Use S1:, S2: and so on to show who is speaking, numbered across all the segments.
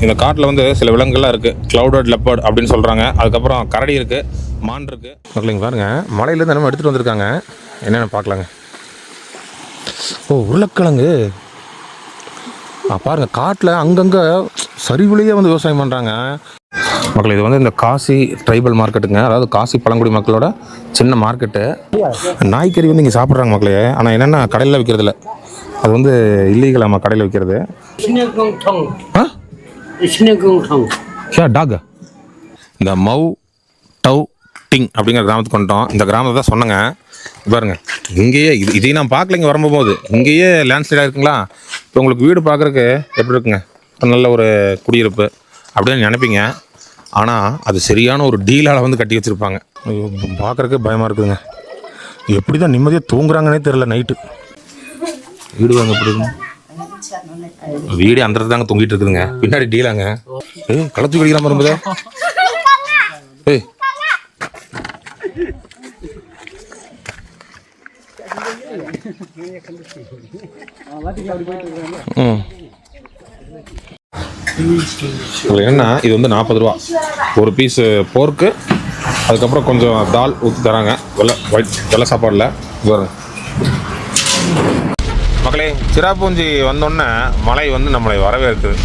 S1: இந்த காட்டில் வந்து சில விலங்குகள்லாம் இருக்குது. க்ளவுடட் லெப்பர்ட் அப்படின்னு சொல்கிறாங்க. அதுக்கப்புறம் கரடி இருக்குது, மான் இருக்குது. மக்களுங்க பாருங்கள், மலையிலேருந்து நம்ம எடுத்துகிட்டு வந்திருக்காங்க. என்னென்ன பார்க்கலாங்க. ஓ, உருளைக்கிழங்கு பாருங்கள். காட்டில் அங்கங்கே சரிவுலேயே வந்து விவசாயம் பண்ணுறாங்க மக்கள். இது வந்து இந்த காசி ட்ரைபல் மார்க்கெட்டுங்க. அதாவது காசி பழங்குடி மக்களோட சின்ன மார்க்கெட்டு. நாய்க்கறி வந்து இங்கே சாப்பிட்றாங்க மக்களே. ஆனால் என்னென்னா கடையில் விற்கிறதில்ல, அது வந்து இல்லீகலாமா கடையில் விற்கிறது. டாக் இந்த மவ் டவ் டிங் அப்படிங்கிற கிராமத்துக்கு வந்துட்டோம். இந்த கிராமத்தை தான் சொன்னங்க. பாருங்க, இங்கேயே இதையும் நான் பார்க்கல. இங்கே வரும்போது இங்கேயே லேண்ட்ஸ்லைடாக இருக்குங்களா. இப்போ உங்களுக்கு வீடு பார்க்குறக்கு எப்படி இருக்குங்க, நல்ல ஒரு குடியிருப்பு அப்படின்னு நினைப்பீங்க. ஆனால் அது சரியான ஒரு டீலால் வந்து கட்டி வச்சுருப்பாங்க. பார்க்குறக்கு பயமாக இருக்குதுங்க. எப்படி தான் நிம்மதியாக தூங்குறாங்கன்னே தெரில நைட்டு. வீடு வாங்க எப்படி இருக்குங்க, வீடு அந்த இடத்துல தாங்க தொங்கிட்டு இருக்குதுங்க. பின்னாடி டீலாங்க. களத்து கடிக்கலாம் வரும்போதே. என்னன்னா இது வந்து 40 ரூபா ஒரு பீஸு போர்க்கு. அதுக்கப்புறம் கொஞ்சம் தால் ஊற்றி தராங்க. வெள்ளை சாப்பாடில் வரும் மக்களே. சிராப்பூஞ்சி வந்தோடனே மலை வந்து நம்மளை வரவேற்குது.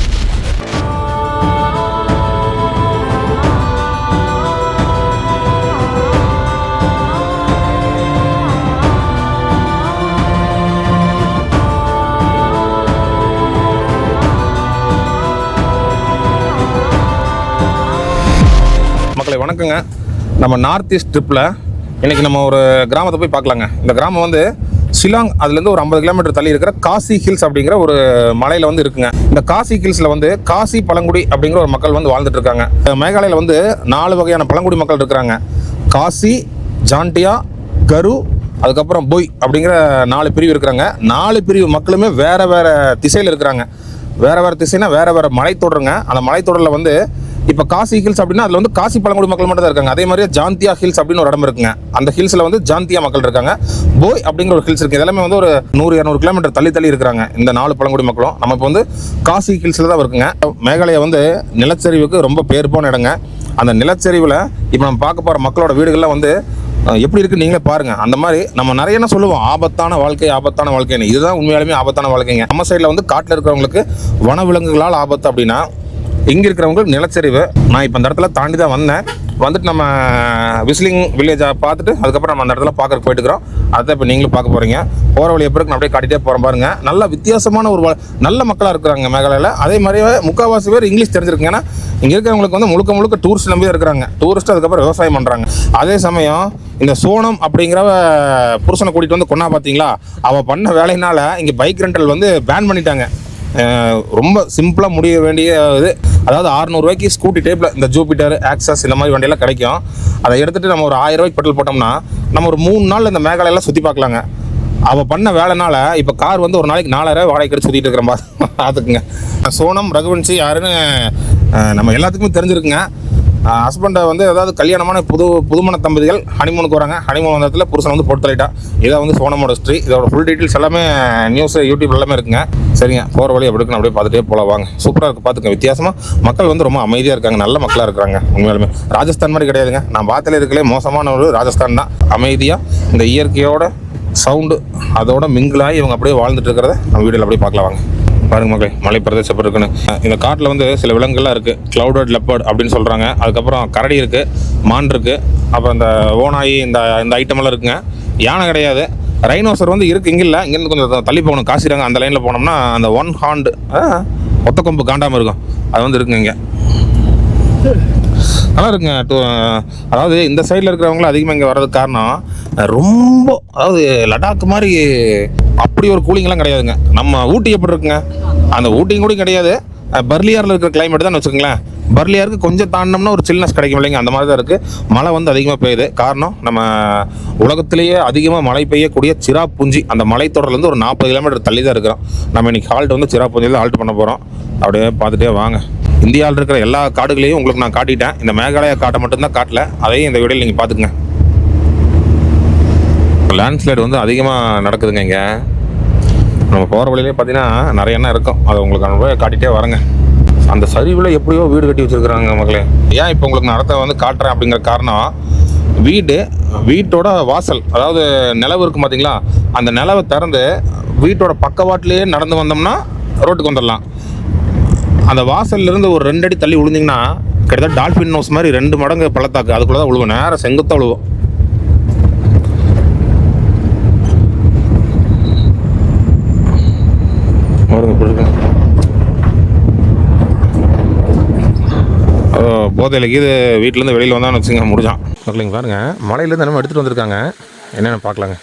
S1: மக்களை வணக்கங்க. நம்ம நார்த் ஈஸ்ட் ட்ரிப்பில் இன்றைக்கி நம்ம ஒரு கிராமத்தை போய் பார்க்கலாங்க. இந்த கிராமம் வந்து ஷிலாங், அதுலேருந்து ஒரு 50 கிலோமீட்டர் தள்ளி இருக்கிற காசி ஹில்ஸ் அப்படிங்கிற ஒரு மலையில் வந்து இருக்குங்க. இந்த காசி ஹில்ஸில் வந்து காசி பழங்குடி அப்படிங்கிற ஒரு மக்கள் வந்து வாழ்ந்துட்டு இருக்காங்க. மேகாலயில் வந்து 4 வகையான பழங்குடி மக்கள் இருக்கிறாங்க. காசி, ஜாண்டியா, கரு, அதுக்கப்புறம் பொய் அப்படிங்கிற 4 பிரிவு இருக்கிறாங்க. 4 பிரிவு மக்களுமே வேறு வேறு திசையில் இருக்கிறாங்க. வேறு வேறு திசைனா வேறு வேறு மலைத்தொடருங்க. அந்த மலைத்தொடரில் வந்து இப்போ காசி ஹில்ஸ் அப்படின்னா அதில் வந்து காசி பழங்குடி மக்கள் மட்டும் தான் இருக்காங்க. அதே மாதிரியே ஜாந்தியா ஹில்ஸ் அப்படின்னு ஒரு இடம் இருக்குங்க. அந்த ஹில்ஸில் வந்து ஜாந்தியா மக்கள் இருக்காங்க. போய் அப்படிங்கிற ஒரு ஹில்ஸ் இருக்குது. இதெல்லாமே வந்து ஒரு 100-200 கிலோமீட்டர் தள்ளி இருக்கிறாங்க இந்த 4 பழங்குடி மக்களும். நம்ம இப்போ வந்து காசி ஹில்ஸில் தான் இருக்குங்க. மேகாலயா வந்து நிலச்சரிவுக்கு ரொம்ப பேர் போன இடங்க. அந்த நிலச்சரிவில் இப்போ நம்ம பார்க்க போகிற மக்களோட வீடுகள்லாம் வந்து எப்படி இருக்குன்னு நீங்களே பாருங்கள். அந்த மாதிரி நம்ம நிறைய என்ன சொல்லுவோம், ஆபத்தான வாழ்க்கைன்னு. இதுதான் உண்மையாலுமே ஆபத்தான வாழ்க்கைங்க. நம்ம சைடில் வந்து காட்டில் இருக்கிறவங்களுக்கு வனவிலங்குகளால் ஆபத்து அப்படின்னா, இங்கே இருக்கிறவங்களுக்கு நிலச்சரிவு. நான் இப்போ அந்த இடத்துல தாண்டி தான் வந்துட்டு நம்ம விஸ்லிங் வில்லேஜை பார்த்துட்டு அதுக்கப்புறம் நம்ம அந்த இடத்துல பார்க்குறக்கு போயிட்டுக்கிறோம். அதை இப்போ நீங்களும் பார்க்க போகிறீங்க. போகிற வழி எப்படி நான் அப்படியே காட்டிகிட்டே போகிறேன் பாருங்க. நல்ல வித்தியாசமான ஒரு நல்ல மக்களாக இருக்கிறாங்க மேகாலயில். அதே மாதிரியே முக்கால்வாசி பேர் இங்கிலீஷ் தெரிஞ்சிருக்குங்க. ஏன்னா இங்கே இருக்கிறவங்களுக்கு வந்து முழுக்க டூரிஸ்ட் நம்பி தான் இருக்கிறாங்க. டூரிஸ்ட் அதுக்கப்புறம் விவசாயம் பண்ணுறாங்க. அதே சமயம் இந்த சோனம் அப்படிங்கிற புருஷனை கூட்டிகிட்டு வந்து கொண்டா பார்த்தீங்களா, அவள் பண்ண வேலையினால இங்கே பைக் ரெண்டல் வந்து பேன் பண்ணிட்டாங்க. ரொம்ப சிம்பிளாக முடிய வேண்டிய இது. அதாவது 600 ரூபாய்க்கு ஸ்கூட்டி டைப்பில் இந்த ஜூபிட்டர், ஆக்சஸ் இந்த மாதிரி வண்டியெல்லாம் கிடைக்கும். அதை எடுத்துகிட்டு நம்ம ஒரு 1000 ரூபாய்க்கு பெட்ரோல் போட்டோம்னா நம்ம ஒரு 3 நாள் இந்த மேகாலயெல்லாம் சுற்றி பார்க்கலாங்க. அவள் பண்ண வேலைனால இப்போ கார் வந்து ஒரு நாளைக்கு 4000 ரூபாய் வாடகை எடுத்து சுற்றிட்டு இருக்கிற மாதிரி பார்த்துக்குங்க. சோனம் ரகுவன்சி யாருன்னு நம்ம எல்லாத்துக்குமே தெரிஞ்சிருக்குங்க. ஹஸ்பண்டை வந்து ஏதாவது கல்யாணமான புதுமண தம்பதிகள் ஹனிமூனுக்கு வராங்க. ஹனிமூன் வந்த இடத்துல புருஷன் வந்து போட்டு தள்ளிட்டா. இதான் வந்து சோனமோட ஹிஸ்ட்ரி. இதோட ஃபுல் டீட்டெயில்ஸ் எல்லாமே நியூஸ் யூடியூப் எல்லாமே இருக்குங்க. சரிங்க, போகிற வழி எப்படி இருக்குன்னு அப்படியே பார்த்துட்டே போகலாம் வாங்க. சூப்பராக இருக்குது பார்த்துங்க. வித்தியாசமாக மக்கள் வந்து ரொம்ப அமைதியாக இருக்காங்க. நல்ல மக்களாக இருக்கிறாங்க. உண்மையாலுமே ராஜஸ்தான் மாதிரி கிடையாதுங்க. நான் பார்த்தாலே இருக்கலே மோசமான ஒரு ராஜஸ்தான் தான். அமைதியாக இந்த இயற்கையோட சவுண்டு அதோட மிங்கிளாகி இவங்க அப்படியே வாழ்ந்துட்டு இருக்கிறத நம்ம வீடியோவில் அப்படியே பார்க்கலாம் வாங்க. பாருங்க மக்களே, மலை பிரதேசம் இருக்குன்னு. இந்த காட்டில் வந்து சில விலங்குகள்லாம் இருக்குது. க்ளவுடட் லெப்பர்ட் அப்படின்னு சொல்கிறாங்க. அதுக்கப்புறம் கரடி இருக்குது, மான் இருக்குது, அப்புறம் இந்த ஓனாயி இந்த ஐட்டமெல்லாம் இருக்குங்க. யானை கிடையாது. ரைனோசர் வந்து இருக்குது, இங்கே இல்லை. இங்கேருந்து கொஞ்சம் தள்ளி போகணும். காசிராங்க அந்த லைனில் போனோம்னா அந்த 1 ஹார்ண்டு ஒத்த கொம்பு காண்டாமல் இருக்கும், அது வந்து இருக்குங்க இங்கே. நல்லா இருக்குங்க. அதாவது இந்த சைடில் இருக்கிறவங்களும் அதிகமாக இங்கே வர்றதுக்கு காரணம் ரொம்ப, அதாவது லடாக் மாதிரி அப்படி ஒரு கூலிங்லாம் கிடையாதுங்க. நம்ம ஊட்டி எப்படி இருக்குங்க, அந்த ஊட்டியும் கூட கிடையாது. பர்லியாரில் இருக்கிற கிளைமேட் தான் வச்சுக்கோங்களேன். பர்லியாருக்கு கொஞ்சம் தாண்டினோம்னா ஒரு சில்னஸ் கிடைக்கும் இல்லைங்க, அந்த மாதிரி தான் இருக்குது. மழை வந்து அதிகமாக பெய்யுது. காரணம் நம்ம உலகத்திலேயே அதிகமாக மழை பெய்யக்கூடிய சிராப்புஞ்சி அந்த மலைத்தொடர்லேருந்து ஒரு 40 கிலோமீட்டர் தள்ளி தான் இருக்கிறோம். நம்ம இன்றைக்கி ஹால்ட் வந்து சிராப்புஞ்சியில் ஹால்ட் பண்ண போகிறோம். அப்படியே பார்த்துட்டே வாங்க. இந்தியாவில் இருக்கிற எல்லா காடுகளையும் உங்களுக்கு நான் காட்டிட்டேன். இந்த மேகாலயா காட்டை மட்டும்தான் காட்டல. அதையும் இந்த வீடியோவில் நீங்கள் பார்த்துக்குங்க. லேண்ட்ஸ்லைடு வந்து அதிகமாக நடக்குதுங்க இங்கே. நம்ம போகிற வழியிலே பார்த்தீங்கன்னா நிறைய எண்ணம் இருக்கும். அதை உங்களுக்கு நான் காட்டிகிட்டே வரேங்க. அந்த சரிவில் எப்படியோ வீடு கட்டி வச்சுருக்குறாங்க மக்களே. ஏன் இப்போ உங்களுக்கு நான் இடத்த வந்து காட்டுறேன் அப்படிங்கிற காரணம், வீட்டோட வாசல், அதாவது நிலவு இருக்கும் பார்த்தீங்களா, அந்த நிலவை திறந்து வீட்டோட பக்கவாட்டிலேயே நடந்து வந்தோம்னா ரோட்டுக்கு வந்துடலாம். அந்த வாசல்லேருந்து ஒரு 2 அடி தள்ளி விழுந்திங்கன்னா கிட்டத்தட்ட டால்ஃபின் நோஸ் மாதிரி 2 மடங்கு பள்ளத்தாக்கு, அதுக்குள்ளே தான் விழுவோம், நேரம் செங்குத்தாக விழுவோம். போதையிலக்கு இது வீட்டிலேருந்து வெளியில் வந்தான்னு வச்சுங்க, முடிஞ்சான். மக்களுங்க பாருங்கள், மலையிலேருந்து நம்ம எடுத்துகிட்டு வந்திருக்காங்க. என்னென்ன பார்க்கலாங்க.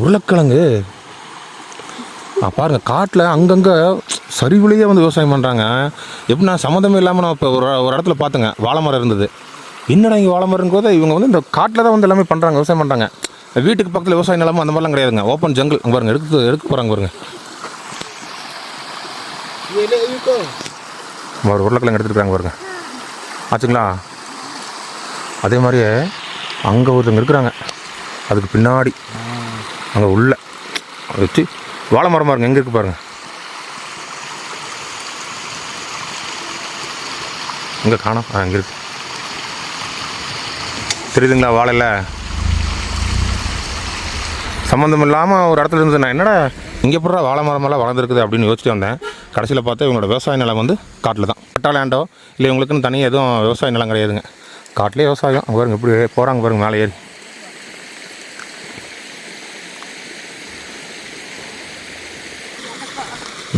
S1: உருளைக்கிழங்கு பாருங்கள், காட்டில் அங்கங்கே சரிவுலேயே வந்து விவசாயம் பண்ணுறாங்க. எப்படின்னா சம்மந்தமே இல்லாமல் நான் இப்போ ஒரு இடத்துல பார்த்துங்க, வாழை மரம் இருந்தது. என்னடா இங்கே வாழை மரம்னு போது இவங்க வந்து இந்த காட்டில் தான் வந்து எல்லாமே பண்ணுறாங்க, விவசாயம் பண்ணுறாங்க. வீட்டுக்கு பக்கத்தில் விவசாய நிலமும் அந்த மாதிரிலாம் கிடையாதுங்க, ஓப்பன் ஜங்கிள். அங்கே பாருங்கள், எடுக்க போகிறாங்க பாருங்க. ஒரு உருளைக்கிழங்கு எடுத்துருக்காங்க பாருங்க, ஆச்சுங்களா. அதே மாதிரியே அங்கே ஒருத்தங்க இருக்கிறாங்க, அதுக்கு பின்னாடி அங்கே உள்ள வச்சு வாழை மரம் பாருங்க, எங்கே இருக்குது பாருங்கள். இங்கே காணோம், இங்கே இருக்கு, தெரியுதுங்களா வாழையில். சம்மந்தம் இல்லாமல் ஒரு இடத்துல இருந்து நான் என்னடா இங்கே போடுற வாழை மரமெல்லாம் வளர்ந்துருக்குது அப்படின்னு யோசிச்சுட்டு வந்தேன். கடைசியில் பார்த்தா இவங்களோட விவசாய நிலம் வந்து காட்டில் தான். பட்டாலேண்டோ இல்லை இவங்களுக்குன்னு தனியாக எதுவும் விவசாய நிலம் கிடையாதுங்க, காட்டிலே விவசாயம். பாருங்க இப்படி போகிறாங்க பாருங்க மேலே ஏறி.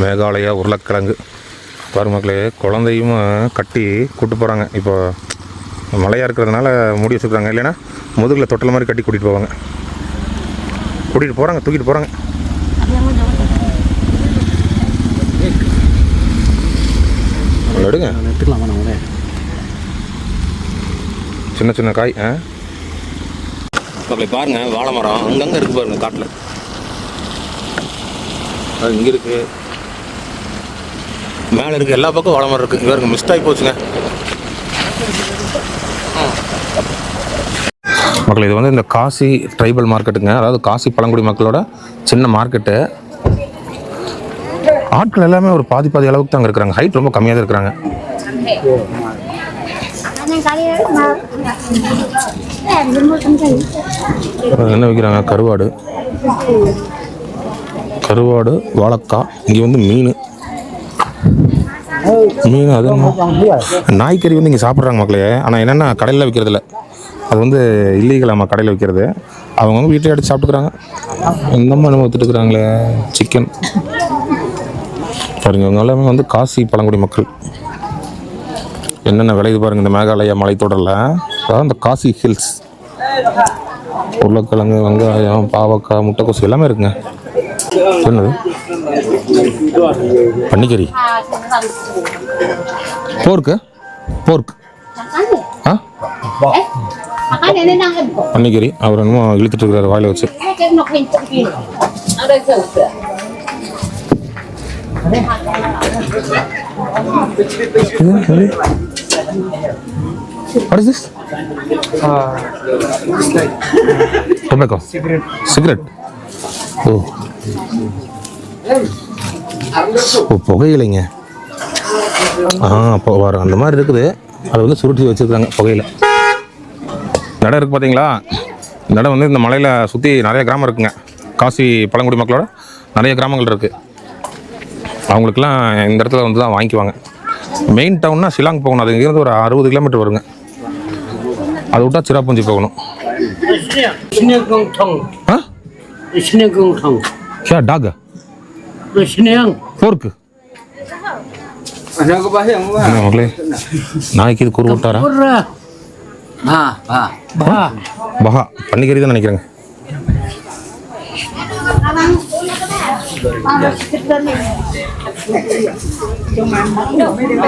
S1: மேகாலயா உருளைக்கிழங்கு பாருங்க மக்களே, குழந்தையும் கட்டி கூப்பிட்டு போகிறாங்க. இப்போ மழையாக இருக்கிறதுனால மூடி வச்சுருக்காங்க, இல்லைன்னா முதுகில் தொட்டல் மாதிரி கட்டி கூட்டிகிட்டு போவாங்க. கூட்டிகிட்டு போகிறாங்க, தூக்கிட்டு போகிறாங்க. எடுங்க, சின்ன சின்ன காய். அப்படி பாருங்க, வாழை மரம் அங்கங்கே இருக்குது பாருங்க காட்டில். அது இங்கே இருக்குது, மேலே இருக்குது, எல்லா பக்கம் வாழை மரம் இருக்குது. இங்கே இருக்குது, மிஸ்ட் ஆகி போச்சுங்க மக்கள். இது வந்து இந்த காசி ட்ரைபல் மார்க்கெட்டுங்க, அதாவது காசி பழங்குடி மக்களோட சின்ன மார்க்கெட்டு. ஆட்கள் எல்லாமே ஒரு பாதி அளவுக்கு தான் இருக்கிறாங்க, ஹைட் ரொம்ப கம்மியாக தான் இருக்கிறாங்க. என்ன விற்கிறாங்க, கருவாடு, வாழைக்காய். இங்கே வந்து மீன், அது நாய்க்கறி வந்து இங்கே சாப்பிட்றாங்க மக்களே. ஆனால் என்னென்னா கடையில் விற்கிறதில்ல, அது வந்து இல்லீகலாமா கடையில் விற்கிறது. அவங்க வந்து வீட்டில் எடுத்து சாப்பிட்டுக்கிறாங்க. இந்த மாதிரி நம்ம விற்றுட்டுருக்குறாங்களே சிக்கன் பாருங்க. இவங்க எல்லாமே வந்து காசி பழங்குடி மக்கள். என்னென்ன விளையுது பாருங்கள் இந்த மேகாலயா மலைத்தொடரில், அதாவது இந்த காசி ஹில்ஸ். உருளைக்கிழங்கு, வெங்காயம், பாவக்காய், முட்டைக்கோசு எல்லாமே இருக்குங்க. என்னது பன்னிக்கறி, போர்க்கு பன்னிக்கறி. அவர் என்னமோ இழுத்துட்டு இருக்கிறாரு வாயில வச்சு. What is this? Tobacco. Cigarette. Oh. புகையிலைங்க. வரும் அந்த மாதிரி இருக்குது. அதை வந்து சுருட்டி வச்சுருக்காங்க புகையில. இடம் இருக்குது பார்த்தீங்களா, இந்த இடம் வந்து இந்த மலையில் சுற்றி நிறைய கிராமம் இருக்குங்க. காசி பழங்குடி மக்களோட நிறைய கிராமங்கள் இருக்குது. அவங்களுக்கெல்லாம் இந்த இடத்துல வந்து தான் வாங்கிக்குவாங்க. மெயின் டவுன்னா ஷிலாங் போகணும், அது இங்கேருந்து ஒரு 60 கிலோமீட்டர் வருங்க. அதை விட்டா சிராபுஞ்சி போகணும். டாக் போர்க்கு மக்களே, நாய்க்கு இது கூறு விட்டாரா? பஹா பன்னிக்கறி தான் நினைக்கிறேங்க.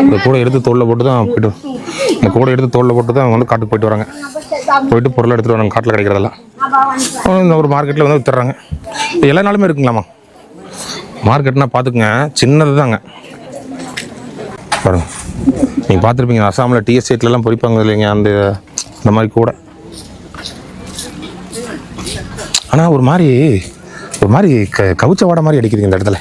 S1: இந்த கூடை எடுத்து தோளில் போட்டு தான் போய்ட்டு, இந்த கூடை எடுத்து தோளில் போட்டு தான் வந்து காட்டுக்கு போயிட்டு வராங்க. போயிட்டு பொருளை எடுத்துகிட்டு வராங்க, காட்டில் கிடைக்கிறதெல்லாம் இந்த ஒரு மார்க்கெட்டில் வந்து வித்துறாங்க. எல்லா நாளுமே இருக்குங்களாம்மா மார்க்கெட்னா பார்த்துக்குங்க, சின்னது தாங்க பாருங்க. நீங்கள் பார்த்துருப்பீங்க அசாமில் டி எஸ்டேட்லாம் பொறிப்பாங்க இல்லைங்க, அந்த மாதிரி கூட. ஆனால் ஒரு மாதிரி கவுச்ச வாடை மாதிரி அடிக்குதுங்க இந்த இடத்துல.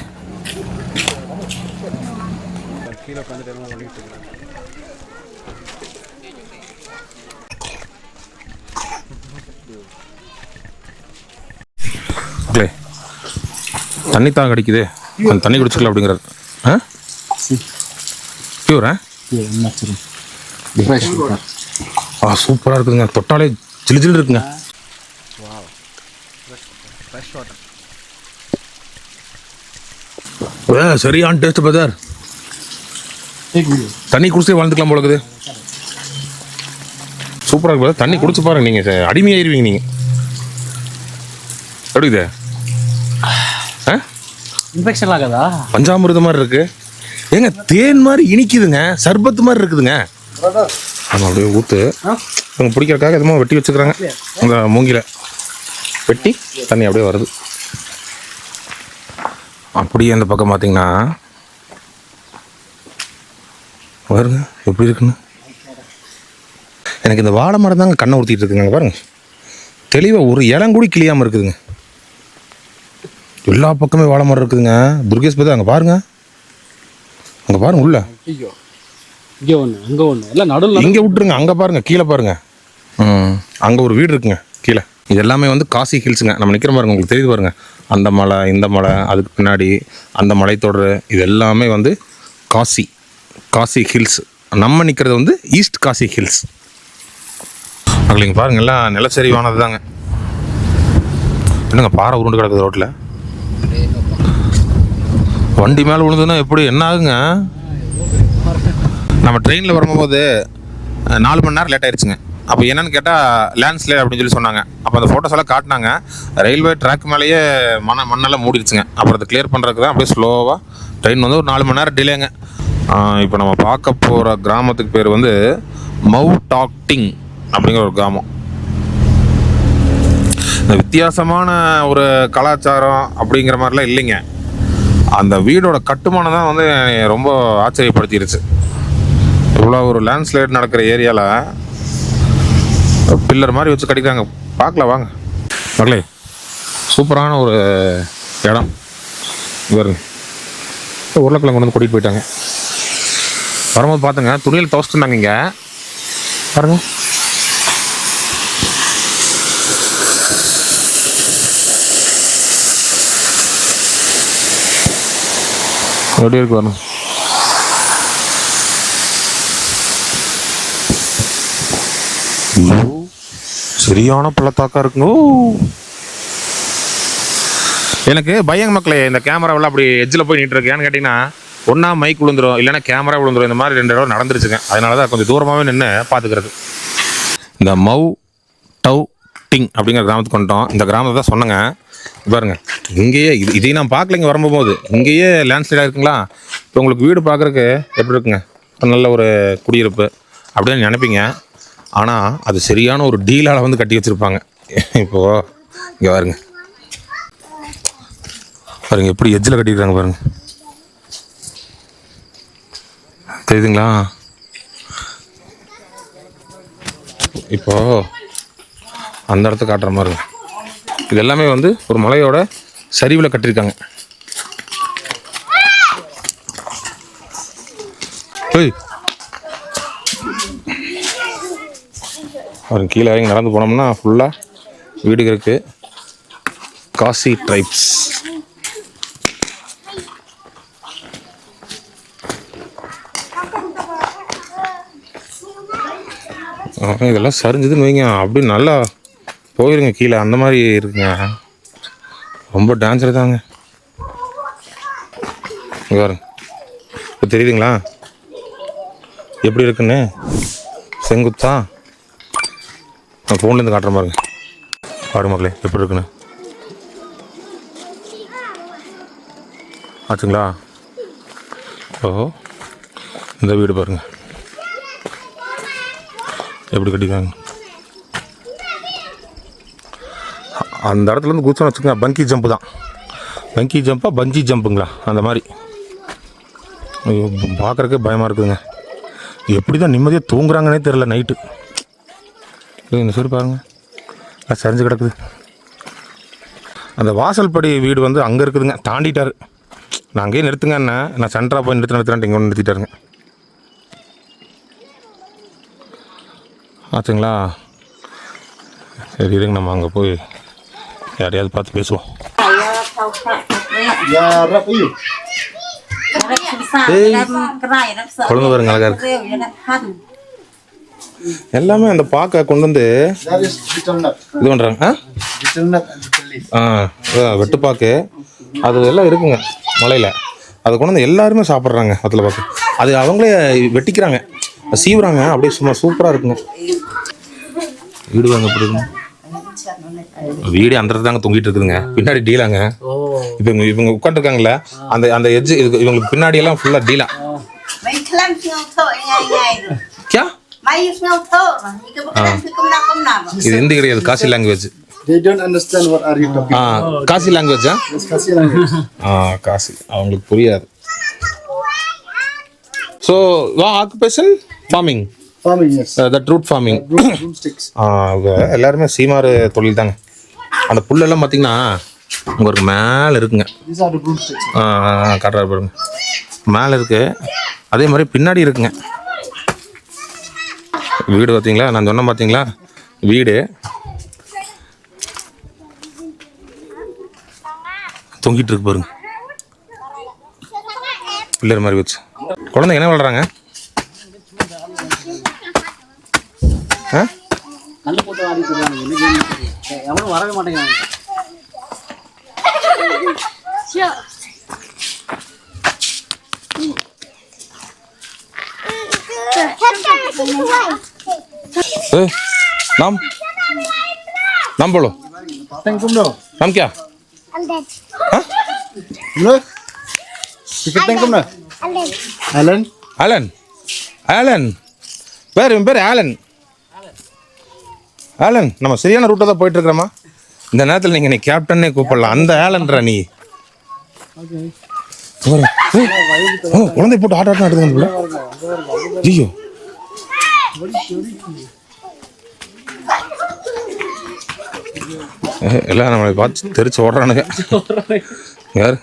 S1: தண்ணி தான் கிடைக்குது, அந்த தண்ணி குடிச்சுக்கலாம் அப்படிங்கிறது. பியூரா சூப்பராக இருக்குதுங்க, தொட்டாலே ஜிலு ஜிலு இருக்குங்க. சரியான டேஸ்ட் பிரதர். தண்ணி குடிச்சே வாழ்ந்துக்கலாம் போல இருக்குது. சூப்பராக இருக்கு பிரதர். தண்ணி குடிச்சு பாருங்க, நீங்கள் அடிமையாயிருவீங்க. நீங்கள் எப்படி இது
S2: இன்ஃபெக்ஷன் ஆகாதா?
S1: பஞ்சாமிர்தம் மாதிரி இருக்கு ஏங்க, தேன் மாதிரி இனிக்குதுங்க, சர்பத்து மாதிரி இருக்குதுங்க. ஆமாம், அப்படியே ஊற்று அவங்க பிடிக்கிறதுக்காக எதுவும் வெட்டி வச்சுக்கிறாங்க. அந்த மூங்கில வெட்டி தண்ணி அப்படியே வருது. அப்படியே அந்த பக்கம் பார்த்தீங்கன்னா பாருங்க எப்படி இருக்குன்னு. எனக்கு இந்த வாழை மரம் தாங்க கண்ணை ஊற்றிட்டு இருக்குங்க. பாருங்க தெளிவாக ஒரு இளங்கூடி கிளியாமல் இருக்குதுங்க. எல்லா பக்கமே வாழை மரம் இருக்குதுங்க. துர்கேஷ் பதா அங்கே பாருங்க, அங்கே பாருங்க உள்ள.
S2: இங்கே ஒன்று, அங்கே ஒன்று, எல்லாம் நடுவில்.
S1: இங்கே விட்டுருங்க, அங்கே பாருங்க, கீழே பாருங்க. அங்கே ஒரு வீடு இருக்குங்க கீழே. இது எல்லாமே வந்து காசி ஹில்ஸுங்க. நம்ம நிற்கிற பாருங்க, உங்களுக்கு தெரியுது பாருங்க. அந்த மலை, இந்த மலை, அதுக்கு பின்னாடி அந்த மலைத்தொடர், இது எல்லாமே வந்து காசி ஹில்ஸ். நம்ம நிற்கிறது வந்து ஈஸ்ட் காசி ஹில்ஸ். அங்கே பாருங்க, எல்லாம் நிலச்சரிவானது தாங்க. என்னங்க பாறை உருண்டு கிடக்குது ரோட்டில். வண்டி மேலே விழுந்துன்னா எப்படி என்ன ஆகுங்க? நம்ம ட்ரெயினில் வரும்போது 4 மணி நேரம் லேட் ஆயிடுச்சுங்க. அப்போ என்னன்னு கேட்டால் லேண்ட்ஸ்லைட் அப்படின்னு சொல்லி சொன்னாங்க. அப்போ அந்த ஃபோட்டோஸ் எல்லாம் காட்டினாங்க. ரயில்வே ட்ராக் மேலேயே மண்ணெல்லாம் மூடிடுச்சுங்க. அப்புறம் அதை கிளியர் பண்ணுறதுக்கு தான் அப்படியே ஸ்லோவாக ட்ரெயின் வந்து ஒரு 4 மணி நேரம் டிலேங்க. இப்போ நம்ம பார்க்க போகிற கிராமத்துக்கு பேர் வந்து மவு டாக் டிங் அப்படிங்கிற ஒரு கிராமம். இந்த வித்தியாசமான ஒரு கலாச்சாரம் அப்படிங்கிற மாதிரிலாம் இல்லைங்க. அந்த வீடோட கட்டுமானம் தான் வந்து ரொம்ப ஆச்சரியப்படுத்திடுச்சு. இவ்வளோ ஒரு லேண்ட்ஸ்லைட் நடக்கிற ஏரியாவில் பில்லர் மாதிரி வச்சு கட்டிக்கிறாங்க. பார்க்கலாம் வாங்க மகளே, சூப்பரான ஒரு இடம். பாருங்க, உருளைக்கிழங்கு கொண்டு வந்து கூட்டிகிட்டு போயிட்டாங்க. வரும்போது பார்த்துங்க, துணியில் துவச்சிட்டுருந்தாங்க. இங்கே பாருங்க, எப்படி இருக்கு வரணும். சரியான பள்ளத்தாக்கா இருக்குங்க. எனக்கு பயங்க மக்களே, இந்த கேமராவெல்லாம் அப்படி எட்ஜில் போய் நின்று இருக்கு. ஏன்னு கேட்டிங்கன்னா, ஒன்றா மைக் விழுந்துரும், இல்லைன்னா கேமரா விழுந்துரும். இந்த மாதிரி 2 தடவை நடந்துருச்சுங்க. அதனால தான் கொஞ்சம் தூரமாகவே நின்று பார்த்துக்கிறது. இந்த மவு டவ் டிங் அப்படிங்கிற கிராமத்துக்கு வந்துட்டோம். இந்த கிராமத்தை தான் சொன்னங்க. பாருங்க, இங்கேயே இதையும் நான் பார்க்கலைங்க வரும்போது. இங்கேயே லேண்ட்ஸ்லைடாக இருக்குங்களா. இப்போ உங்களுக்கு வீடு பார்க்குறக்கு எப்படி இருக்குங்க, நல்ல ஒரு குடியிருப்பு அப்படின்னு நினைப்பீங்க. ஆனால் அது சரியான ஒரு டீலால் வந்து கட்டி வச்சுருப்பாங்க. இப்போது இங்கே பாருங்க, எப்படி எட்ஜில் கட்டியிருக்காங்க பாருங்க. தெரியுதுங்களா? இப்போது அந்த இடத்த காட்டுற மாதிரிங்க. இது எல்லாமே வந்து ஒரு மலையோட சரிவில் கட்டியிருக்காங்க. பாருங்க, கீழே இறங்கி நடந்து போனோம்னா ஃபுல்லாக வீடு இருக்குது. காசி ட்ரைப்ஸ். இதெல்லாம் சரிஞ்சதுன்னு வைங்க, அப்படி நல்லா போயிருங்க கீழே. அந்த மாதிரி இருக்குங்க, ரொம்ப டேஞ்சர் தாங்க. பாருங்க, இப்போ தெரியுதுங்களா எப்படி இருக்குன்னு? செங்குத்தா நான் ஃபோன்லேருந்து காட்டுற பாருங்க. பாருங்க மக்களே, எப்படி இருக்குன்னு ஆச்சுங்களா? ஓ, இந்த வீடு பாருங்க எப்படி கட்டிக்காங்க. அந்த இடத்துலேருந்து குதிச்சோன்னு வச்சுக்கோங்க, பங்கி ஜம்ப்பு தான். பங்கி ஜம்பா பஞ்சி ஜம்புங்களா அந்த மாதிரி. ஐயோ, பார்க்குறக்கே பயமாக இருக்குதுங்க. எப்படி தான் நிம்மதியாக தூங்குறாங்கன்னே தெரில நைட்டு. இந்த சைடு பாருங்கள், அது சரிஞ்சு கிடக்குது. அந்த வாசல்படி வீடு வந்து அங்கே இருக்குதுங்க, தாண்டிட்டார். நான் அங்கேயே நிறுத்துங்க என்ன, நான் சென்டராக போய் நிறுத்தினான்ட்டு இங்கே ஒன்று நிறுத்திட்டாருங்க. ஆச்சுங்களா? சரி இருங்க, நம்ம அங்கே போய் யாரையாவது பார்த்து பேசுவோம். குழந்தை பாருங்க அழகா இருக்கு. எல்லாமே அந்த பாக்க கொண்டு வந்து இது பண்றாங்க. வெட்டுப்பாக்கு அது எல்லாம் இருக்குங்க மலையில. அதை கொண்டு வந்து எல்லாருமே சாப்பிட்றாங்க. அதில் பார்க்க அது அவங்களே வெட்டிக்கிறாங்க, சீவுறாங்க. அப்படியே சும்மா சூப்பராக இருக்குங்க. வீடு வாங்க போடுங்க. வீடு அந்த தாங்க தொங்கிட்டு இருக்குதுங்க. பின்னாடி டீலாங்க. இப்போ இவங்க உட்காந்துருக்காங்கல்ல, அந்த அந்த எட்ஜ் இவங்களுக்கு பின்னாடி எல்லாம் ஃபுல்லா டீலா. இது ஹிந்தி கிடையாது, Khasi language.
S3: They don't understand what are you talking about.
S1: Khasi லாங்குவேஜா?
S3: Yes, Kasi language.
S1: காசி அவங்களுக்கு புரியாது. So occupation farming.
S3: Farming, yes.
S1: That root farming.
S3: Broomsticks.
S1: எல்லாருமே சீமாறு தொழில் தாங்க. அந்த புல்லெல்லாம் பார்த்தீங்கன்னா உங்களுக்கு மேலே இருக்குங்க.
S3: These are the broomsticks.
S1: காட்டுறாரு பாருங்க, மேலே இருக்கு. அதே மாதிரி பின்னாடி இருக்குங்க. வீடு பார்த்தீங்களா? நான் சொன்னேன் பார்த்தீங்களா வீடு தொங்கிட்டு இருக்கு பாருங்க. பிள்ளை மாதிரி வச்சு குழந்தைங்க என்ன விளாடுறாங்க?
S2: கல்லு போட்டு ஆடிட்டு இருக்காங்க. எவனும் வரவே மாட்டேங்கிறாங்க.
S1: नाम नाम बोलो.
S3: Tengkum no.
S1: नाम क्या?
S3: Look. Sikit tengkum no. Alan.
S1: Alan. Alan. பேர் ஆலன். ஆலன், நம்ம சரியான ரூட்டை தான் போயிட்டு இருக்கிறோமா? இந்த நேரத்தில் நீங்கள் நீ கேப்டன்னே கூப்பிடலாம். அந்த ஆலன்றா நீ. குழந்தை போட்டு ஆட்ட ஆடுதுங்க. ஐயோ, எல்லாம் நம்மளை பார்த்து தெரிச்சு ஓடுறானுங்க. யார்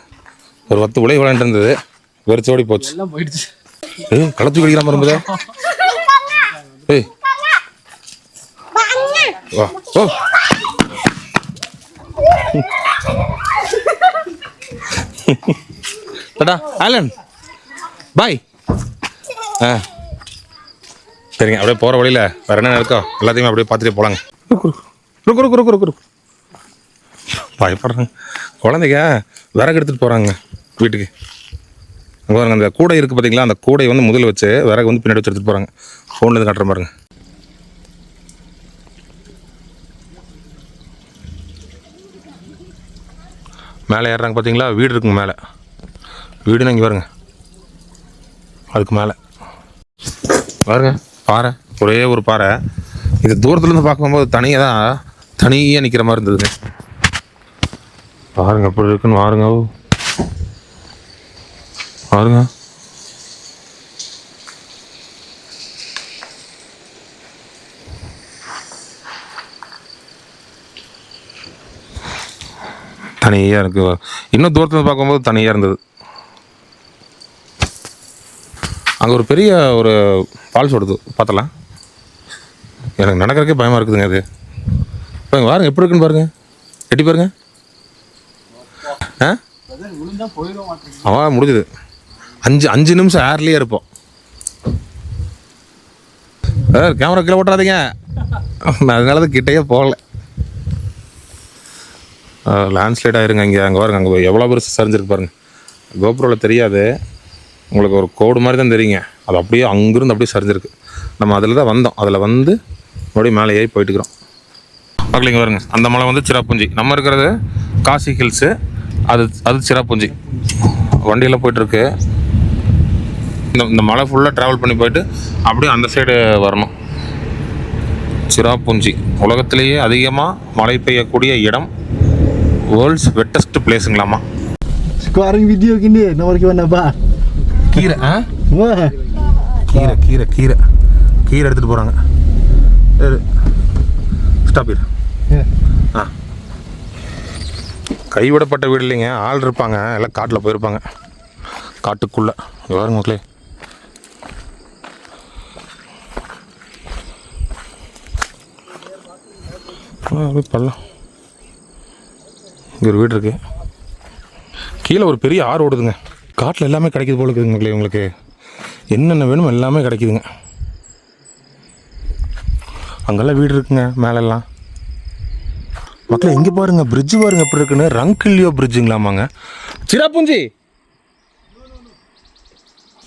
S1: ஒரு 10 உலை விளையாண்டு இருந்தது, வெறிச்சு ஓடி போச்சு. களத்து கடிக்கிறாம இருந்தது. ஏய் வா ஓ. டாடா ஆலன், பாய். சரிங்க, அப்படியே போகிற வழியில் வேறு என்ன இருக்கோ எல்லாத்தையுமே அப்படியே பார்த்துட்டே போகலாங்க. ருக்கு பயப்படுறாங்க குழந்தைங்க. விறகு எடுத்துகிட்டு போகிறாங்க வீட்டுக்கு. அங்கே பாருங்க, அந்த கூடை இருக்குது பார்த்தீங்களா? அந்த கூடை வந்து முதல்ல வச்சு விறகு வந்து பின்னாடி வச்சு எடுத்துகிட்டு போகிறாங்க. ஃபோன்லேருந்து காட்டுற பாருங்க. மேலே ஏறுறாங்க பார்த்தீங்களா? வீடு இருக்குங்க மேலே. வீடுன்னு இங்கே பாருங்க, அதுக்கு மேலே பாருங்க பாறை, ஒரே ஒரு பாறை. இது தூரத்துலேருந்து பார்க்கும்போது தனியாக நிற்கிற மாதிரி இருந்ததுங்க. பாருங்க எப்படி இருக்குன்னு பாருங்க. பாருங்க தனியாக இருக்கு. இன்னும் தூரத்துலேருந்து பார்க்கும்போது தனியாக இருந்தது. அங்கே ஒரு பெரிய ஒரு ஃபால்ஸ் ஓடுது, பார்த்தலாம். எனக்கு நடக்கிறதுக்கே பயமாக இருக்குதுங்க. அது இப்போ பாருங்க எப்படி இருக்குன்னு பாருங்க, எட்டி பாருங்க. அவன் முடிஞ்சுது. 5 நிமிஷம் ஏர்லேயே இருப்போம். கேமரா கீழே ஓட்டுறாதீங்க, நான் அதனால தான் கிட்டேயே போகல. லேண்ட்ஸ்லைட் ஆயிருங்க. அங்கே பாருங்க, அங்கே எவ்வளோ பெருசு சரிஞ்சிருக்கு பாருங்க. கோபுரோவில் தெரியாது உங்களுக்கு, ஒரு கோடு மாதிரி தான் தெரியுங்க. அது அப்படியே அங்கேருந்து அப்படியே சரிஞ்சிருக்கு. நம்ம அதில் தான் வந்தோம், அதில் வந்து மறுபடியும் மேலே ஏறி போயிட்டுக்கிறோம். பார்க்கலிங்க பாருங்க, அந்த மலை வந்து சிராப்புஞ்சி. நம்ம இருக்கிறது காசி ஹில்ஸு, அது சிராப்புஞ்சி. வண்டியெல்லாம் போயிட்டுருக்கு. இந்த மலை ஃபுல்லாக ட்ராவல் பண்ணி போயிட்டு அப்படியே அந்த சைடு வரணும். சிராப்புஞ்சி உலகத்திலேயே அதிகமாக மழை பெய்யக்கூடிய இடம், வேர்ல்ட்ஸ் வெட்டஸ்ட் பிளேஸுங்களாமா.
S3: Sekarang video gini, nomor gimana bah?
S1: கீரை
S3: Wah.
S1: கீரை எடுத்துகிட்டு போகிறாங்க. ஸ்டாப் இரு. கைவிடப்பட்ட வீடு இல்லைங்க, ஆள் இருப்பாங்க. எல்லாம் காட்டில் போயிருப்பாங்க, காட்டுக்குள்ளே. பாருங்க மக்களே, அப்படியே பள்ளம். இங்கே ஒரு வீடு இருக்குது. கீழே ஒரு பெரிய ஆறு ஓடுதுங்க. காட்டில் எல்லாமே கிடைக்கிது போல இருக்குதுங்க மக்களே. உங்களுக்கு என்னென்ன வேணும் எல்லாமே கிடைக்குதுங்க. அங்கெல்லாம் வீடு இருக்குங்க மேலெல்லாம். மக்களே இங்கே பாருங்கள், பிரிட்ஜு பாருங்கள் எப்படி இருக்குன்னு. ரங்கில்லியோ பிரிட்ஜுங்களாமாங்க. சிராப்புஞ்சி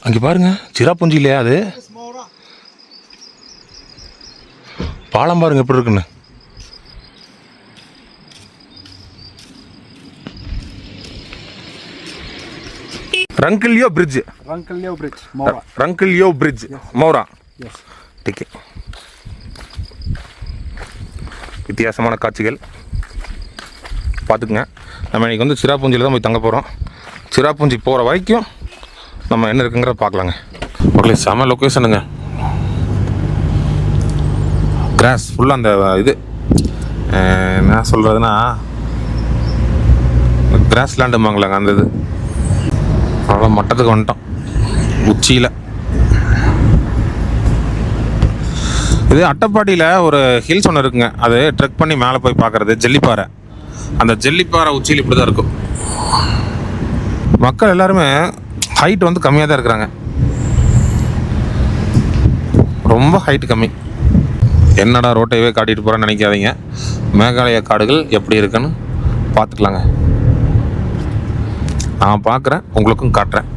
S1: அங்கே பாருங்க, சிராப்புஞ்சி இல்லையா அது? பாலம் பாருங்க எப்படி இருக்குன்னு. Rangkaleo bridge.
S3: Rangkaleo Bridge, Mora.
S1: Rangkaleo bridge Mora.
S3: Yes.
S1: டிக்கே. வித்தியாசமான காட்சிகள் பார்த்துக்குங்க. நம்ம இன்றைக்கி வந்து சிராப்புஞ்சியில் தான் போய் தங்க போகிறோம். சிராப்புஞ்சி போகிற வரைக்கும் நம்ம என்ன இருக்குங்கிறத பார்க்கலாங்க. ஓகே, செம லொக்கேஷனுங்க. கிராஸ் ஃபுல்லாக அந்த இது என்ன சொல்கிறதுனா கிராஸ் லேண்டுமாங்களாங்க அந்த இது. அவ்வளோ மட்டத்துக்கு வந்துட்டோம் உச்சியில். இது அட்டப்பாடியில் ஒரு ஹில்ஸ் ஒன்று இருக்குங்க. அது ட்ரெக் பண்ணி மேலே போய் பார்க்குறது ஜெல்லிப்பாறை. அந்த ஜெல்லிப்பாறை உச்சியில் இப்படி தான் இருக்கும். மக்கள் எல்லாருமே ஹைட் வந்து கம்மியாக தான் இருக்கிறாங்க. ரொம்ப ஹைட் கம்மி. என்னடா ரோட்டையவே காட்டிட்டு போகிறேன்னு நினைக்காதீங்க. மேகாலயா காடுகள் எப்படி இருக்குன்னு பார்த்துக்கலாங்க. நான் பார்க்குறேன், உங்களுக்கும் காட்டுறேன்.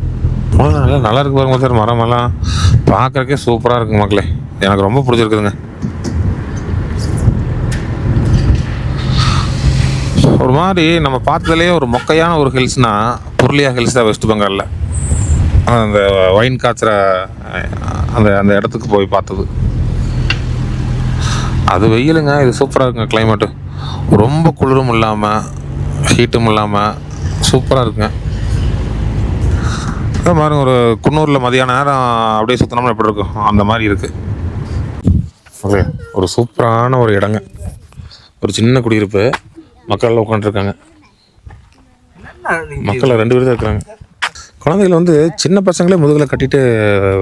S1: நல்லா இருக்கு பாருங்க சார். மரமெல்லாம் பார்க்குறக்கே சூப்பராக இருக்குங்க மக்களே. எனக்கு ரொம்ப பிடிச்சிருக்குதுங்க. ஒரு மாதிரி நம்ம பார்த்ததுலேயே ஒரு மொக்கையான ஒரு ஹில்ஸ்னால் புருலியா ஹில்ஸ் தான், வெஸ்ட் பெங்காலில். அந்த ஒயின் காய்ச்சுற அந்த அந்த இடத்துக்கு போய் பார்த்தது. அது வெயிலுங்க, இது சூப்பராக இருக்குங்க. கிளைமேட்டு ரொம்ப குளிரும் இல்லாமல் ஹீட்டும் இல்லாமல் சூப்பராக இருக்குங்க. பாருங்க, ஒரு குன்னூரில் மதியான நேரம் அப்படியே சுற்றினோம்னா எப்படி இருக்கும் அந்த மாதிரி இருக்குது. ஓகே, ஒரு சூப்பரான ஒரு இடங்க. ஒரு சின்ன குடியிருப்பு. மக்கள் உட்காந்துருக்காங்க. மக்கள் 2 பேர் தான் இருக்கிறாங்க. குழந்தைகள் வந்து சின்ன பசங்களே முதுகில் கட்டிட்டு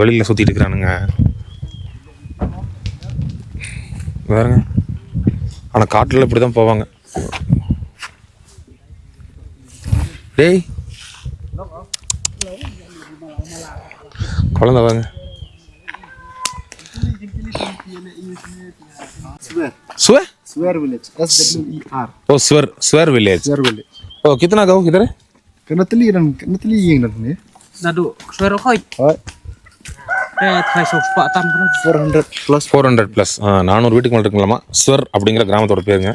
S1: வெளியில் சுற்றிட்டு இருக்கிறானுங்க வேறுங்க. ஆனால் காட்டில் இப்படி தான் போவாங்க. டேய் குழந்தை வாங்க.
S3: Swer? Swer village. SWER.
S1: ओ स्वर विलेज.
S3: Swer village.
S1: ओ कितना गाँव किधर है?
S3: Kenatili yang nanti.
S2: Nadu, suara koi.
S3: Hai.
S2: Thai sofa tanpa
S3: 400 plus.
S1: 400 plus 400 வீட்டுக்கு மேலே இருக்குங்களாமா. ஸ்வர் அப்படிங்கிற கிராமத்தோட பேருங்க.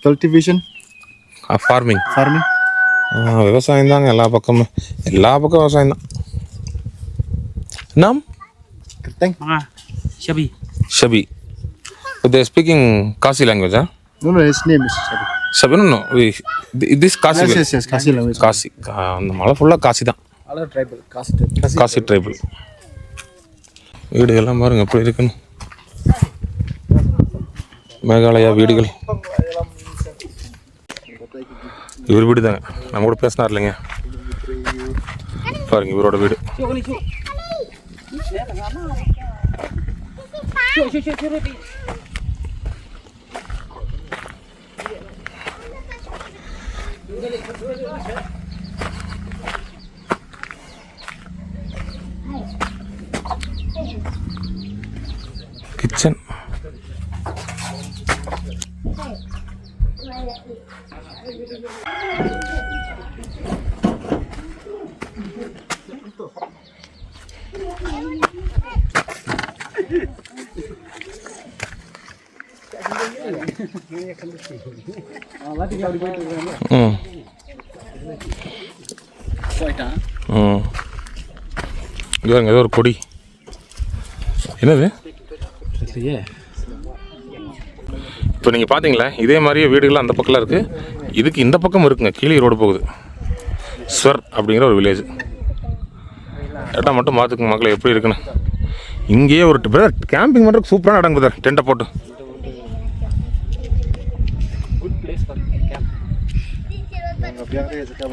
S3: Cultivation.
S1: ஃபார்மிங்.
S3: Farming.
S1: விவசாயம் தாங்க எல்லா பக்கம் விவசாயம் தான். நாம்
S3: Kerteng.
S2: Shabi.
S1: Shafi. They speaking Kasi language, huh?
S3: No, his name is Shabi.
S1: Shafi no. This Kasi.
S3: Yes, Kasi language.
S1: Kashi. அந்த மலை ஃபுல்லாக காசி தான்.
S3: Other tribal, Kasi tribal.
S1: Khasi tribal. வீடு எல்லாம் பாருங்க எப்படி இருக்குன்னு. மேகாலயா வீடுகள். இவர் வீடு தாங்க. நம்ம கூட பேசினார் இல்லைங்க. பாருங்க இவரோட வீடு. கிச்சன். இவங்க ஏதோ ஒரு கொடி. என்னது? இப்போ நீங்கள் பார்த்தீங்களா இதே மாதிரியே வீடுகள் அந்த பக்கம்லாம் இருக்குது. இதுக்கு இந்த பக்கம் இருக்குங்க. கீழே ரோடு போகுது. ஸ்வர் அப்படிங்கிற ஒரு வில்லேஜ். இடம் மட்டும் பார்த்துக்குங்க மக்களை எப்படி இருக்குன்னு. இங்கேயே ஒரு கேம்பிங் பண்ணுறதுக்கு சூப்பரான இடம் இருக்குது. டென்ட்டை போட்டு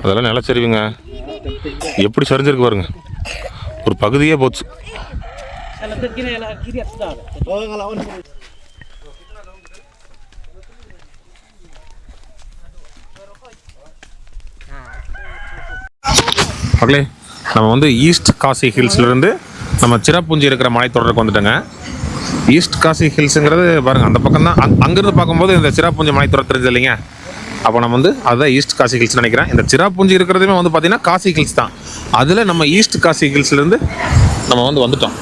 S1: அதெல்லாம் நிலச்சரிவுங்க. எப்படி சரிஞ்சிருக்கு பாருங்க. ஒரு பகுதியே போச்சு. மக்களே, நம்ம வந்து ஈஸ்ட் காசி ஹில்ஸ்லேருந்து நம்ம சிராபுஞ்சி இருக்கிற மலைத்தொடருக்கு வந்துட்டோங்க. ஈஸ்ட் காசி ஹில்ஸுங்கிறது பாருங்கள், அந்த பக்கம் தான். அங்கேருந்து பார்க்கும்போது இந்த சிராபுஞ்சி மலைத்தொடர் தெரிஞ்சது இல்லைங்க. அப்போ நம்ம வந்து அதுதான் ஈஸ்ட் காசி ஹில்ஸ் நினைக்கிறேன். இந்த சிராபுஞ்சி இருக்கிறதுமே வந்து பார்த்திங்கன்னா காசி ஹில்ஸ் தான். அதில் நம்ம ஈஸ்ட் காசி ஹில்ஸ்லேருந்து நம்ம வந்துட்டோம்.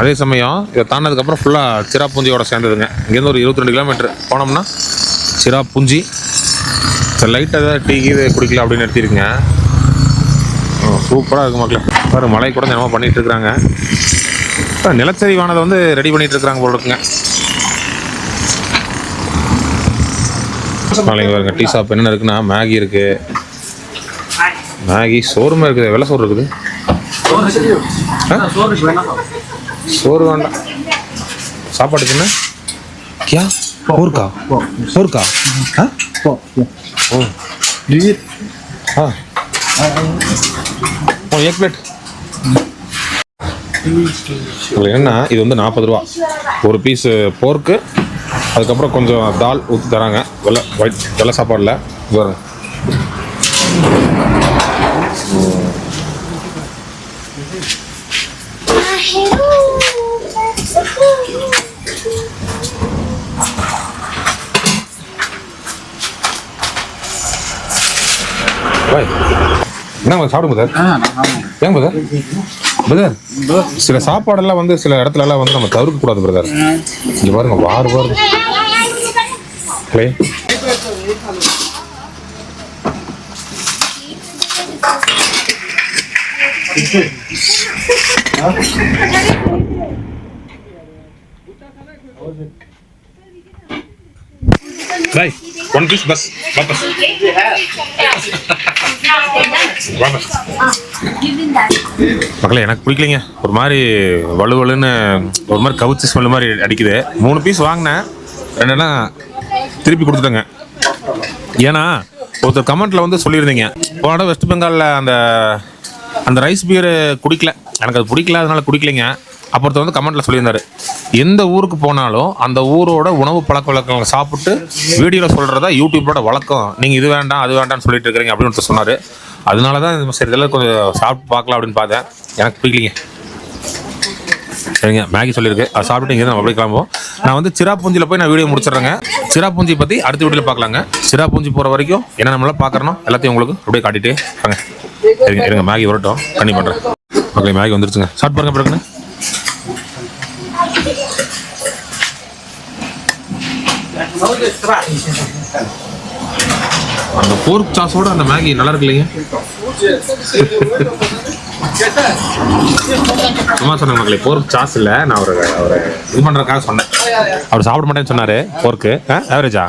S1: அதே சமயம் இதை தாண்டதுக்கப்புறம் ஃபுல்லாக சிராபுஞ்சியோட சேர்ந்ததுங்க. இங்கேருந்து ஒரு 22 கிலோமீட்டர் போனோம்னா சிராபுஞ்சி. லைட்டாக ஏதாவது டீ இது குடிக்கல அப்படின்னு நிறுத்திருக்குங்க. சூப்பராக இருக்குது மக்களே. வேறு மழை கூட என்னமோ பண்ணிகிட்டு இருக்கிறாங்க. நிலச்சரிவானதை வந்து ரெடி பண்ணிகிட்டு இருக்கிறாங்க போல இருக்குங்க. நாளைக்கு பாருங்க, டீ ஷாப் என்னென்ன இருக்குன்னா மேகி இருக்குது, மேகி சோறுமே இருக்குது. வெள்ளை சோறு இருக்குது. சோறு வேண்டாம், சாப்பாட்டுக்கு என்ன கியா ஊருக்கா ஊருக்கா एक प्लेट. என்னன்னா இது வந்து 40 ரூபா ஒரு பீஸு போர்க்கு. அதுக்கப்புறம் கொஞ்சம் தால் ஊற்றி தராங்க. வெள்ளை சாப்பாடில் வரும். என்ன சாப்பிடுங்க சார்? ஏங்க பிரதர்? பிரதர், சில சாப்பாடெல்லாம் வந்து சில இடத்துலலாம் வந்து நம்ம தவிர்க்க கூடாது பிரதர். இங்கே பாருங்க, வாரு भाई 1 पीस बस वापस மக்களே, எனக்கு பிடிக்கலைங்க. ஒரு மாதிரி வலுவலுன்னு ஒரு மாதிரி கவுச்சி ஸ்மெல் மாதிரி அடிக்குது. 3 பீஸ் வாங்கினேன், 2 திருப்பி கொடுத்துட்டேங்க. ஏன்னா ஒருத்தர் கமெண்ட்டில் வந்து சொல்லியிருந்தீங்க, போன வெஸ்ட் பெங்காலில் அந்த ரைஸ் பியர் குடிக்கல, எனக்கு அது பிடிக்கல, அதனால குடிக்கலைங்க. அப்புறத்த வந்து கமெண்ட்டில் சொல்லியிருந்தாரு, எந்த ஊருக்கு போனாலும் அந்த ஊரோட உணவு பழக்க வழக்கங்களை சாப்பிட்டு வீடியோவில் சொல்கிறதா யூடியூப்போட வழக்கம். நீங்கள் இது வேண்டாம் அது வேண்டாம்னு சொல்லிட்டு இருக்கிறீங்க அப்படின்னு சொன்னார். அதனால தான் சரி இதெல்லாம் கொஞ்சம் சாப்பிட்டு பார்க்கலாம் அப்படின்னு பார்த்தேன். எனக்கு பிடிக்கலிங்க. சரிங்க, மேகி சொல்லியிருக்கு, அதை சாப்பிட்டு இங்கே நம்ம அப்படியே கிளம்புவோம். நான் வந்து சிராபுஞ்சியில் போய் நான் வீடியோ முடிச்சிடுறேங்க. சிராபுஞ்சி பற்றி அடுத்த வீடியோவில் பார்க்கலாங்க. சிராபுஞ்சி போகிற வரைக்கும் என்ன நம்மளாம் பார்க்குறோம் எல்லாத்தையும் உங்களுக்கு அப்படியே காட்டிகிட்டே வாங்க. சரிங்க, இருங்க, மேகி வரட்டும், கண்ணி பண்ணுறேன். ஓகே, மேகி வந்துருச்சுங்க. ஸ்டார்ட் பாருங்க பிறகுன்னு. அந்த போர்க் சாஸோட அந்த மேகி நல்லா இருக்கு இல்லைங்க? சும்மா சொன்னேன் மக்களே, போர்க் சாஸ் இல்லை, நான் ஒரு இது பண்ணுறதுக்காக சொன்னேன். அவர் சாப்பிட மாட்டேன்னு சொன்னார். போர்க்கு ஆவரேஜா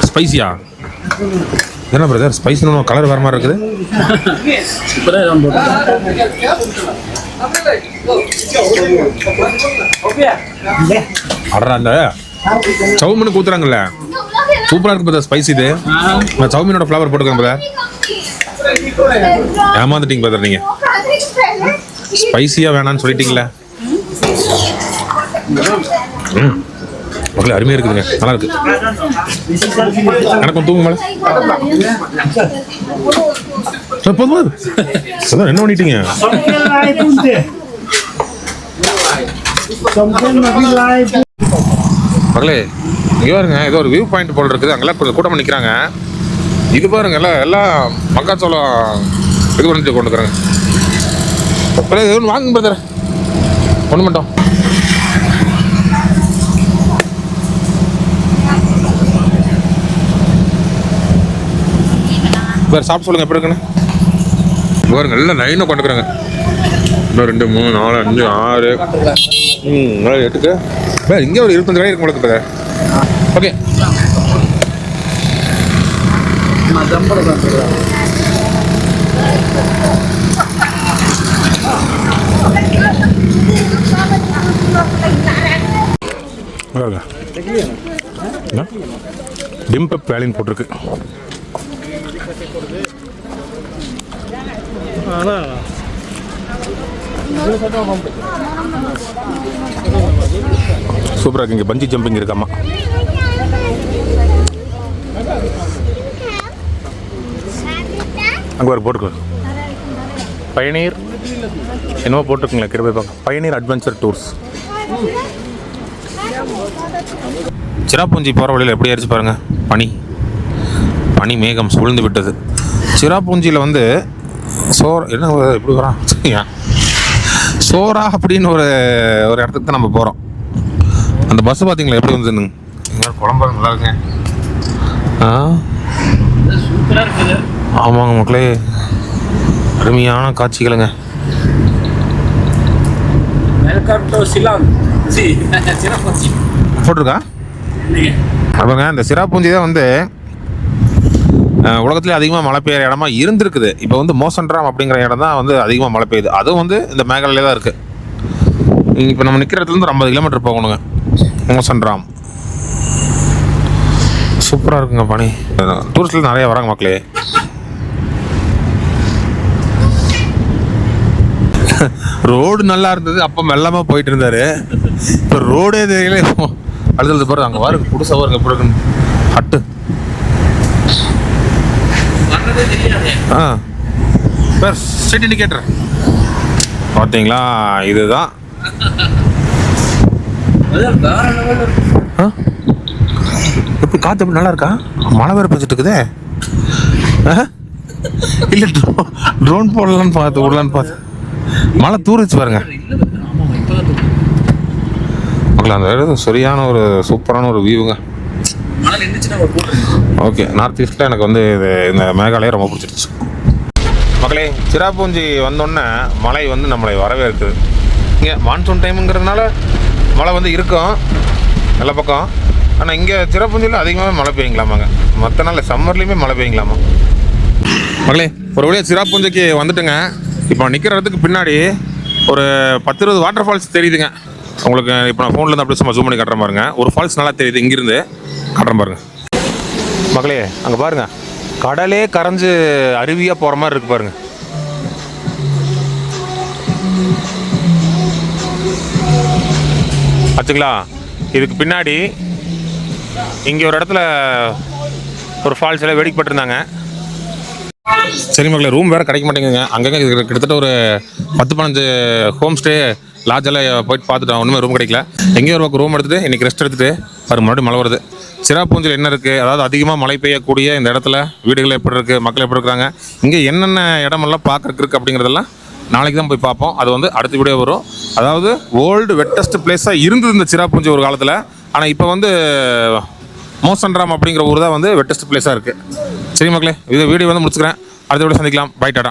S1: ஸ்பைசியா? என்ன பிரதர், ஸ்பைசின்னு கலர் வேறு மாதிரி இருக்குது. அடரா, அந்த சவுமீன் ஊத்துறாங்கல்ல, சூப்பராக இருக்கு பிரதர். ஸ்பைசி இது. நான் சவுமீனோட ஃப்ளவர் போட்டுக்கேன் பிரதர். ஏமாந்துட்டீங்க பிரதர், நீங்கள் ஸ்பைசியாக வேணான்னு சொல்லிட்டீங்களே. மக்களே, அருமையாக இருக்குதுங்க, நல்லா இருக்கு. எனக்கு தூங்க மேலே என்ன பண்ணிட்டீங்க மக்களே? இங்கே பாருங்க, ஏதோ ஒரு வியூ பாயிண்ட் போல் இருக்குது. அங்கெல்லாம் கொஞ்சம் கூட்டமாக நிற்கிறாங்க. இது பாருங்க, எல்லாம் மக்காச்சோளம் இது பண்ணிட்டு கொண்டுக்கிறாங்க. இது ஒன்று வாங்க பிரதர், ஒன்று மட்டும். வேறு சாப்பிட்டு சொல்லுங்கள் எப்படி இருக்குன்னு. பாருங்க, எல்லாம் லைனாக கொண்டுக்கிறாங்க. 1 2 3 4 5 6 8க்கு வேறு இங்கே ஒரு 25 கடை இருக்கு உங்களுக்கு பிரதர். ஓகே, டிம்பப் வேலின்னு போட்டிருக்கு. சூப்பராக இருக்கு. இங்கே பஞ்சி ஜம்பிங் இருக்காமா. அங்கே ஒரு போட்டுக்கோ பயனீர் என்னவோ போட்டுருக்குங்களா கிருபை பார்க்க பயனீர் அட்வென்ச்சர் டூர்ஸ். சிராப்பூஞ்சி போகிற வழியில் எப்படி ஆயிடுச்சு பாருங்கள். பனி மேகம் சூழ்ந்து விட்டது. சிராப்பூஞ்சியில் வந்து என்ன எப்படி வரான் சோரா அப்படின்னு ஒரு இடத்துக்கு தான் நம்ம போகிறோம். அந்த பஸ்ஸு பார்த்தீங்களா எப்படி வந்துங்க. குழம்பு நல்லா இருக்குங்க.
S2: சூப்பராக இருக்குது.
S1: ஆமாங்க மக்களே, அருமையான காட்சிகளுங்க.
S2: Welcome to Shillong. சிராப்பூஞ்சி
S1: போட்டிருக்கா அப்போங்க. இந்த சிராப்பூஞ்சி தான் வந்து உலகத்துலேயே அதிகமாக மழை பெய்கிற இடமா இருந்திருக்குது. இப்போ வந்து மோசன்ராம் அப்படிங்கிற இடம் தான் வந்து அதிகமாக மழை பெய்யுது. அதுவும் வந்து இந்த மேகாலயிலே தான் இருக்குது. இப்போ நம்ம நிற்கிற இடத்துலேருந்து ஒரு 50 கிலோமீட்டர் போகணுங்க மோசன்ராம். சூப்பராக இருக்குங்க பனி. டூரிஸ்டில் நிறைய வராங்க மக்களே. ரோடு நல்லா இருந்தது, அப்போ மெல்லமாக போயிட்டு இருந்தார். இப்போ ரோடே தெரியல, அழுது பாரு. அங்கே பாருங்க புதுசாக பாருங்க எப்படி இருக்குன்னு ஹட்டு. ஸ்ட்ரீட் இண்டிகேட்டர் பார்த்தீங்களா, இதுதான். எப்படி காற்று எப்படி நல்லா இருக்கா? மழை வேறு பெஞ்சிட்டு இருக்குதே. இல்லை ட்ரோன் போடலான்னு பார்த்து விடலான்னு பார்த்து மழை தூரிச்சு பாருங்க மக்கள். அந்த சரியான ஒரு சூப்பரான ஒரு வியூங்க. ஓகே, நார்த் ஈஸ்டில் எனக்கு வந்து இந்த மேகாலயா ரொம்ப பிடிச்சிருச்சு மக்களே. சிராப்பூஞ்சி வந்தோடனே மழை வந்து நம்மளை வரவேற்குது. இங்கே மான்சூன் டைமுங்கிறதுனால மழை வந்து இருக்கும் நல்ல பக்கம். ஆனால் இங்கே சிராப்பூஞ்சியில் அதிகமாக மழை பெய்யுங்களாமாங்க. மற்ற நாள் சம்மர்லேயுமே மழை பெய்யுங்களாமா மக்களே. ஒரு வழியாக சிராப்பூஞ்சிக்கு வந்துட்டுங்க. இப்போ நிற்கிற இடத்துக்கு பின்னாடி ஒரு 10-20 வாட்டர் ஃபால்ஸ் தெரியுதுங்க உங்களுக்கு. இப்போ நான் ஃபோன்லேருந்து அப்படியே சும்மா ஜூம் பண்ணி காட்டுறேன் பாருங்க. ஒரு ஃபால்ஸ் நல்லா தெரியுது இங்கிருந்து காட்டுறேன் பாருங்க மக்களே. அங்கே பாருங்க, கடலே கரைஞ்சு அருவியாக போகிற மாதிரி இருக்கு பாருங்க. ஆச்சுங்களா? இதுக்கு பின்னாடி இங்கே ஒரு இடத்துல ஒரு ஃபால்ஸ் எல்லாம் வேடிக்கைப்பட்டிருந்தாங்க. சரி மக்களே, ரூம் வேறு கிடைக்க மாட்டேங்குதுங்க. அங்கங்கே கிட்டத்தட்ட ஒரு 10-15 ஹோம் ஸ்டே லாட்ஜெல்லாம் போயிட்டு பார்த்துட்டோம். ஒன்றுமே ரூம் கிடைக்கல. எங்கேயோ ஒரு பக்கம் ரூம் எடுத்துகிட்டு இன்றைக்கி ரெஸ்ட் எடுத்துகிட்டு பாருங்க மறுபடியும் மழை வருது. சிராப்பூஞ்சியில் என்ன இருக்குது, அதாவது அதிகமாக மழை பெய்யக்கூடிய இந்த இடத்துல வீடுகள் எப்படி இருக்குது, மக்கள் எப்படி இருக்கிறாங்க, இங்கே என்னென்ன இடமெல்லாம் பார்க்கறதுக்கு இருக்குது அப்படிங்கிறதெல்லாம் நாளைக்கு தான் போய் பார்ப்போம். அது வந்து அடுத்த வீடியோ வரும். அதாவது வேர்ல்டு வெட்டஸ்ட் பிளேஸாக இருந்தது இந்த சிராப்பூஞ்சி ஒரு காலத்தில். ஆனால் இப்போ வந்து மோசன்ராம் அப்படிங்கிற ஊர் தான் வந்து வெட்டஸ்ட் பிளேஸாக இருக்குது. சரி மக்களே, இது வீடியோ வந்து முடிச்சுக்கிறேன். அடுத்த வீடியோ சந்திக்கலாம். பை டாடா.